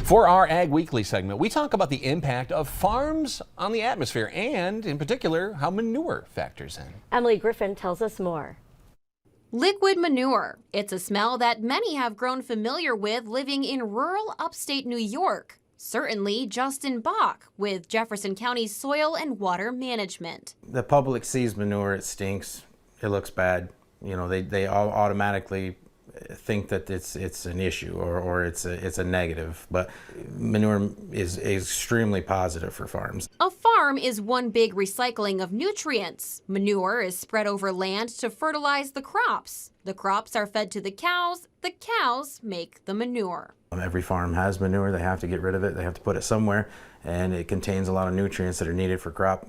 For our Ag Weekly segment, we talk about the impact of farms on the atmosphere and, in particular, how manure factors in. Emily Griffin tells us more. Liquid manure. It's a smell that many have grown familiar with living in rural upstate New York. Certainly Justin Bach with Jefferson County Soil and Water Management. The public sees manure, it stinks, it looks bad. You know, they all automatically think that it's an issue or it's a negative, but manure is extremely positive for farms. A farm is one big recycling of nutrients. Manure is spread over land to fertilize the crops. The crops are fed to the cows make the manure. Every farm has manure, they have to get rid of it, they have to put it somewhere, and it contains a lot of nutrients that are needed for crop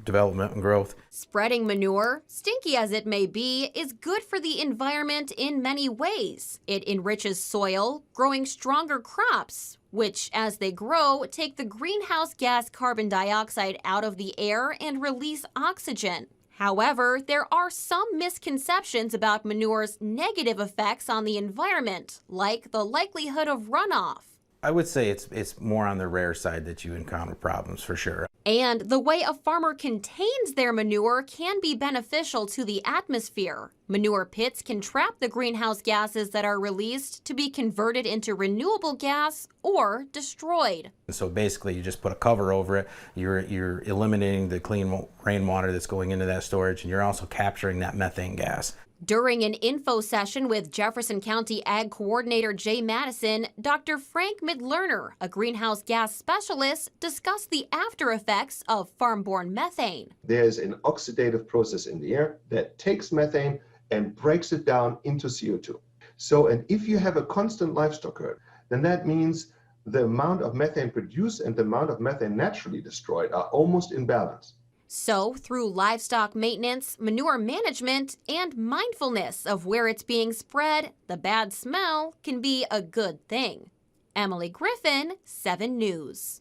development and growth. Spreading manure, stinky as it may be, is good for the environment in many ways. It enriches soil, growing stronger crops, which, as they grow, take the greenhouse gas carbon dioxide out of the air and release oxygen. However, there are some misconceptions about manure's negative effects on the environment, like the likelihood of runoff. I would say it's more on the rare side that you encounter problems, for sure. And the way a farmer contains their manure can be beneficial to the atmosphere. Manure pits can trap the greenhouse gases that are released to be converted into renewable gas or destroyed. So basically you just put a cover over it, you're eliminating the clean rainwater that's going into that storage, and you're also capturing that methane gas. During an info session with Jefferson County Ag Coordinator Jay Madison, Dr. Frank Midlerner, a greenhouse gas specialist, discussed the after effects of farm-borne methane. There's an oxidative process in the air that takes methane and breaks it down into CO2. So, and if you have a constant livestock herd, then that means the amount of methane produced and the amount of methane naturally destroyed are almost in balance. So, through livestock maintenance, manure management, and mindfulness of where it's being spread, the bad smell can be a good thing. Emily Griffin, 7 News.